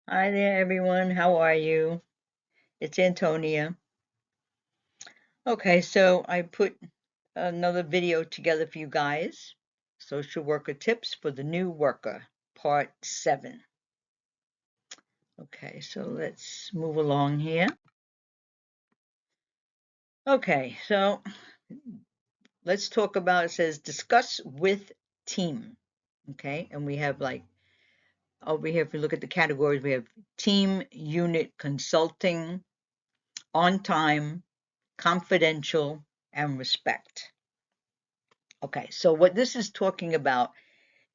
Hi there, everyone. How are you? It's Antonia. Okay, so I put another video together for you guys. Social worker tips for the new worker, part 7. Okay, so let's move along here. Okay, so let's talk about, it says discuss with team. Okay, and we have like over here, if you look at the categories, we have team, unit, consulting, on time, confidential, and respect. Okay, so what this is talking about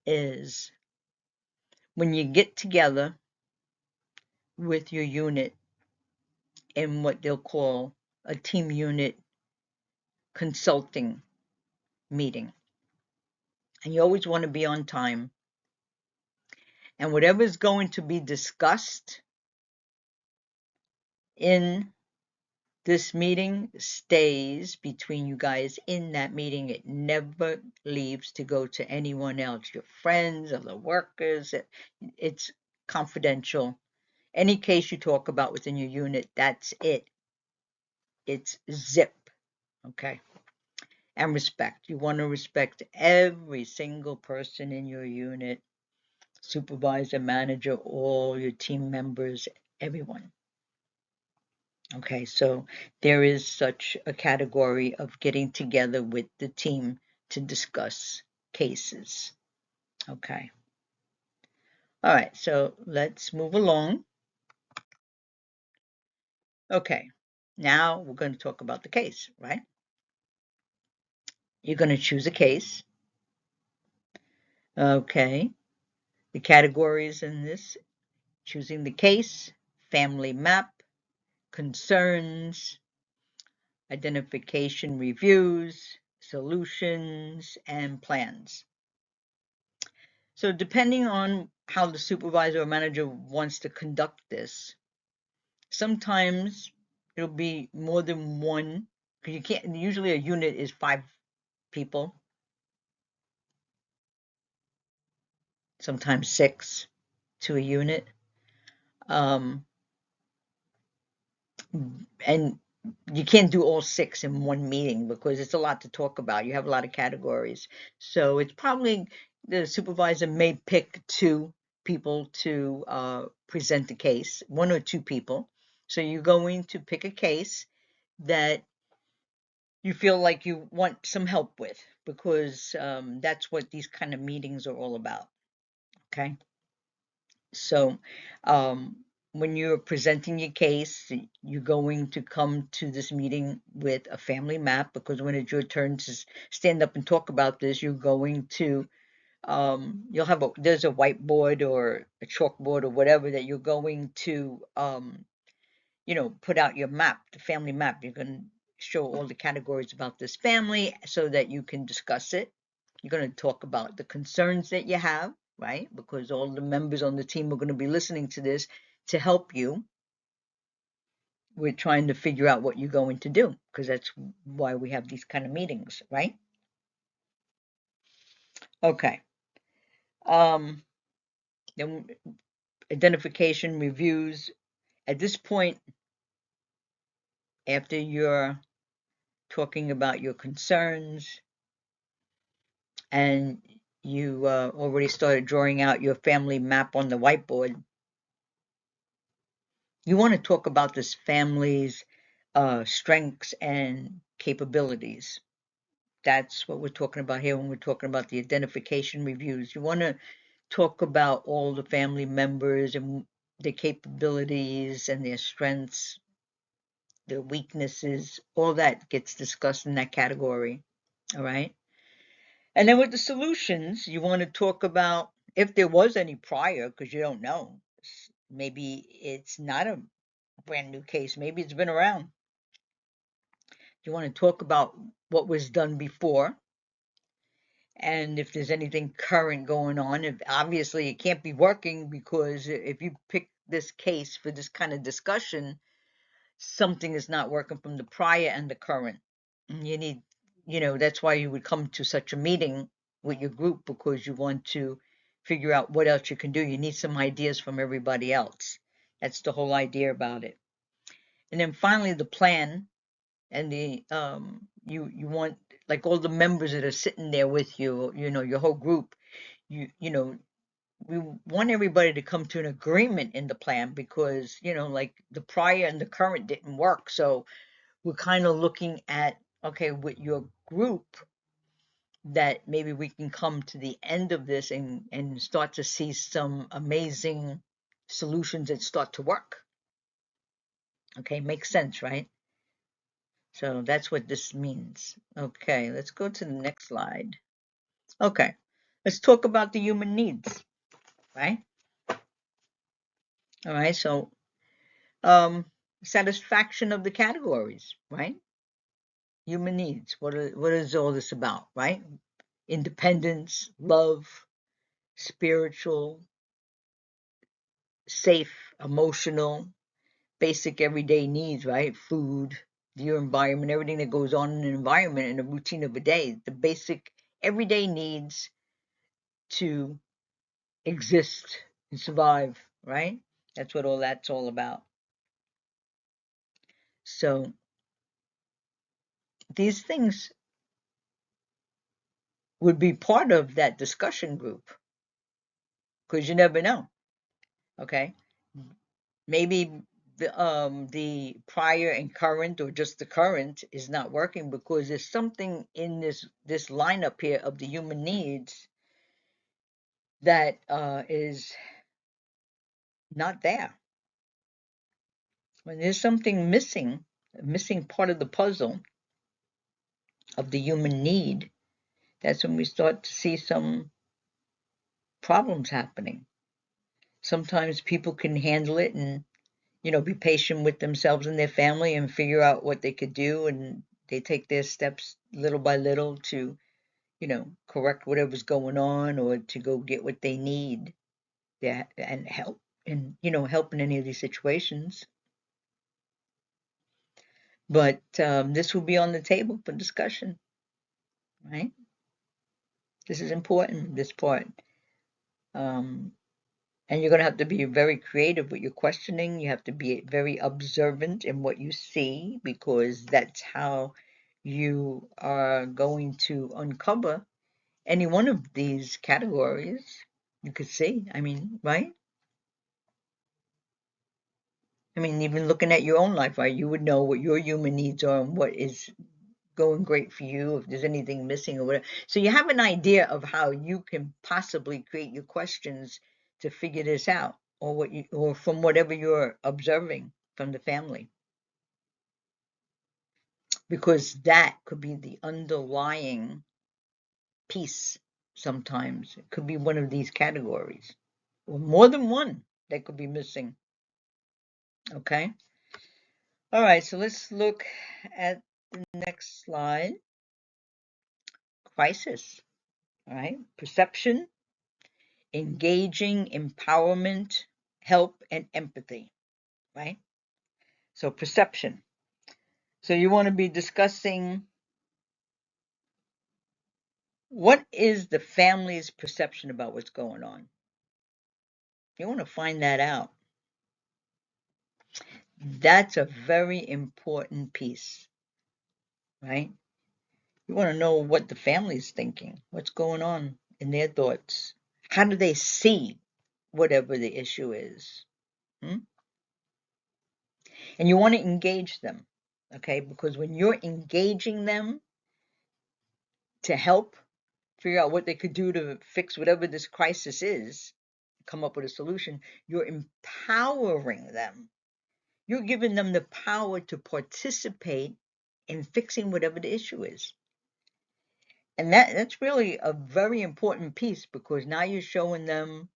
is when you get together with your unit in what they'll call a team unit consulting meeting. And you always want to be on time. And whatever is going to be discussed in this meeting stays between you guys in that meeting. It never leaves to go to anyone else, your friends, other workers. It's confidential. Any case you talk about within your unit, that's it. It's zip. Okay. And respect. You want to respect every single person in your unit, supervisor, manager, all your team members, everyone. Okay, so there is such a category of getting together with the team to discuss cases. Okay. All right, so let's move along. Okay, now we're going to talk about the case, right? You're going to choose a case. Okay, the categories in this: choosing the case, family map, concerns, identification reviews, solutions, and plans. So depending on how the supervisor or manager wants to conduct this, sometimes it'll be more than one, because you can't, usually a unit is 5 people, sometimes 6 to a unit. And you can't do all 6 in one meeting because it's a lot to talk about. You have a lot of categories. So it's probably the supervisor may pick 2 people to present the case, 1 or 2 people. So you're going to pick a case that you feel like you want some help with because that's what these kind of meetings are all about. Okay. So, when you're presenting your case, you're going to come to this meeting with a family map because when it's your turn to stand up and talk about this, you're going to, you'll have there's a whiteboard or a chalkboard or whatever that you're going to, put out your map, the family map. You're going to show all the categories about this family so that you can discuss it. You're going to talk about the concerns that you have, right? Because all the members on the team are going to be listening to this to help you. We're trying to figure out what you're going to do because that's why we have these kind of meetings, right? Okay. Um, then identification reviews. At this point, after you're talking about your concerns and you already started drawing out your family map on the whiteboard, you want to talk about this family's strengths and capabilities. That's what we're talking about here when we're talking about the identification reviews. You want to talk about all the family members and their capabilities and their strengths, their weaknesses, all that gets discussed in that category. All right. And then with the solutions, you want to talk about if there was any prior, because you don't know. Maybe it's not a brand new case, maybe it's been around. You want to talk about what was done before and if there's anything current going on. If obviously it can't be working because if you pick this case for this kind of discussion, something is not working from the prior and the current. And you need, that's why you would come to such a meeting with your group because you want to figure out what else you can do. You need some ideas from everybody else. That's the whole idea about it. And then finally, the plan and the you want, like, all the members that are sitting there with you, your whole group. You know, we want everybody to come to an agreement in the plan because, like, the prior and the current didn't work. So we're kind of looking at, okay, with your group, that maybe we can come to the end of this and start to see some amazing solutions that start to work. Okay, makes sense, right? So that's what this means. Okay, let's go to the next slide. Okay, let's talk about the human needs, right? All right, so um, satisfaction of the categories, right? Human needs. What is all this about, right? Independence, love, spiritual, safe, emotional, basic everyday needs, right? Food, your environment, everything that goes on in an environment and the routine of a day, the basic everyday needs to exist and survive, right? That's what all that's all about. So these things would be part of that discussion group because you never know. Okay, maybe the prior and current, or just the current, is not working because there's something in this lineup here of the human needs that is not there. When there's something missing, a missing part of the puzzle of the human need, that's when we start to see some problems happening. Sometimes people can handle it and, be patient with themselves and their family and figure out what they could do, and they take their steps little by little to, correct whatever's going on or to go get what they need, and help, and, help in any of these situations. But this will be on the table for discussion, right? This is important, this part. Um, and you're going to have to be very creative with your questioning. You have to be very observant in what you see, because that's how you are going to uncover any one of these categories. You could see, I mean, right? I mean, even looking at your own life, right? You would know what your human needs are and what is going great for you, if there's anything missing or whatever. So you have an idea of how you can possibly create your questions to figure this out, or or from whatever you're observing from the family, because that could be the underlying piece. Sometimes it could be one of these categories, or more than one that could be missing. Okay. All right. So let's look at the next slide. Crisis. All right. Perception, engaging, empowerment, help, and empathy, right? So perception. So you want to be discussing what is the family's perception about what's going on. You want to find that out. That's a very important piece, right? You want to know what the family's thinking, what's going on in their thoughts. How do they see whatever the issue is? Hmm? And you want to engage them, okay? Because when you're engaging them to help figure out what they could do to fix whatever this crisis is, come up with a solution, you're empowering them. You're giving them the power to participate in fixing whatever the issue is. And that's really a very important piece, because now you're showing them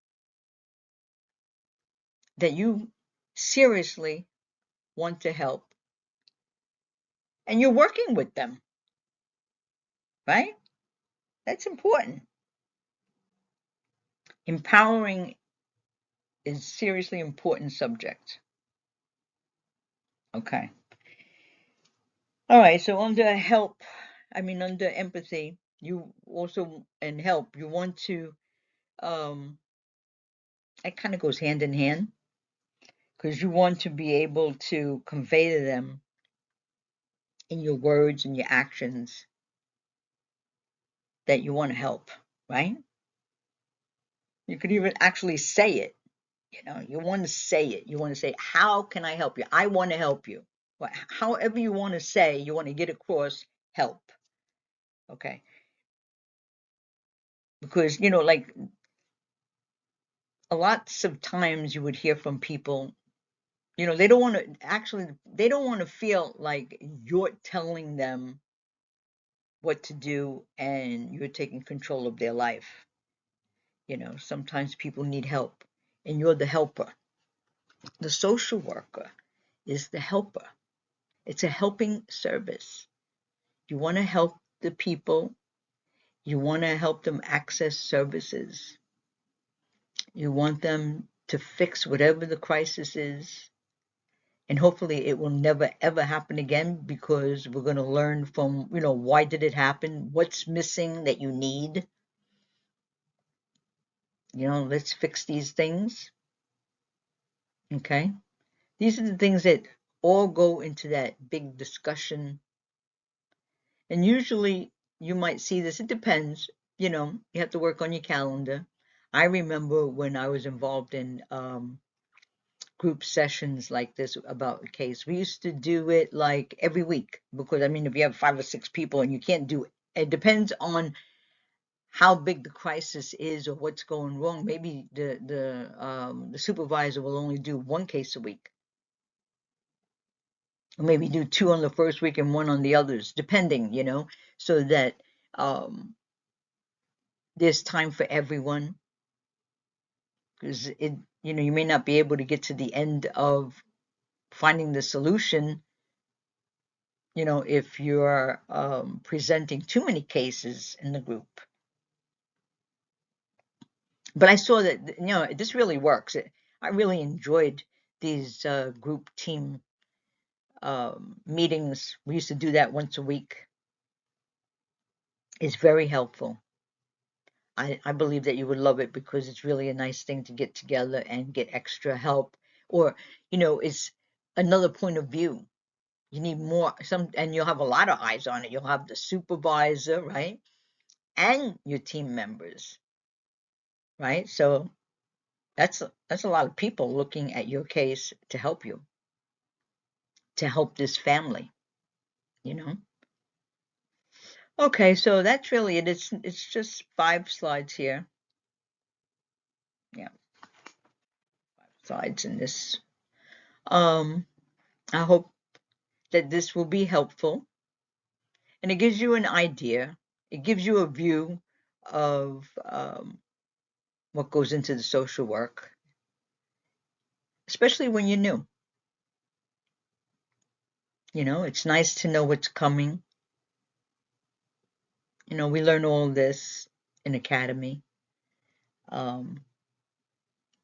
that you seriously want to help and you're working with them, right? That's important. Empowering is seriously important subject. Okay. All right. So under help, under empathy, you also, and help, you want to, it kind of goes hand in hand, because you want to be able to convey to them in your words and your actions that you want to help, right? You could even actually say it. You want to say it. You want to say, how can I help you? I want to help you. Well, however you want to say, you want to get across help. Okay. Because, like a lots of times you would hear from people, they don't want to feel like you're telling them what to do and you're taking control of their life. Sometimes people need help and you're the helper. The social worker is the helper. It's a helping service. You want to help the people. You want to help them access services. You want them to fix whatever the crisis is. And hopefully it will never, ever happen again because we're going to learn from, why did it happen? What's missing that you need? Let's fix these things. Okay. These are the things that all go into that big discussion. And usually you might see this, it depends, you have to work on your calendar. I remember when I was involved in group sessions like this about a case, we used to do it like every week because, if you have 5 or 6 people and you can't do it, it depends on how big the crisis is or what's going wrong. Maybe the supervisor will only do one case a week. Or maybe do 2 on the first week and 1 on the others, depending, so that there's time for everyone. Because you may not be able to get to the end of finding the solution, if you're presenting too many cases in the group. But I saw that, this really works. I really enjoyed these group team meetings. We used to do that once a week. It's very helpful. I believe that you would love it because it's really a nice thing to get together and get extra help. Or, it's another point of view. You need more, and you'll have a lot of eyes on it. You'll have the supervisor, right? And your team members, right? So that's a lot of people looking at your case to help you, to help this family, you know. Okay, so that's really it. It's just 5 slides here. Yeah, 5 slides in this. I hope that this will be helpful, and it gives you an idea. It gives you a view of what goes into the social work, especially when you're new. It's nice to know what's coming. We learn all this in academy. But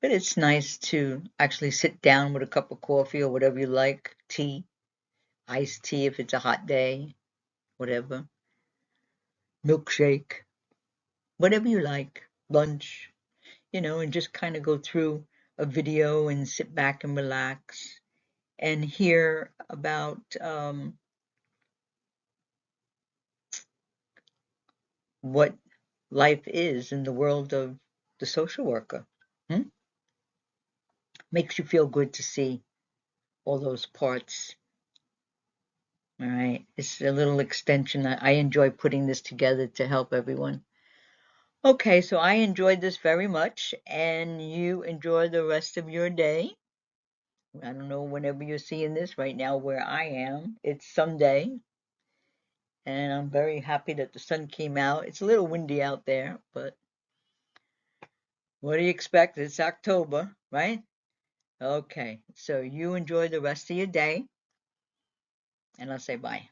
it's nice to actually sit down with a cup of coffee or whatever you like, tea, iced tea if it's a hot day, whatever, milkshake, whatever you like, lunch, and just kind of go through a video and sit back and relax and hear about what life is in the world of the social worker. Hmm? Makes you feel good to see all those parts. All right. It's a little extension. I enjoy putting this together to help everyone. Okay, so I enjoyed this very much, and you enjoy the rest of your day. I don't know whenever you're seeing this right now where I am. It's Sunday, and I'm very happy that the sun came out. It's a little windy out there, but what do you expect? It's October, right? Okay, so you enjoy the rest of your day, and I'll say bye.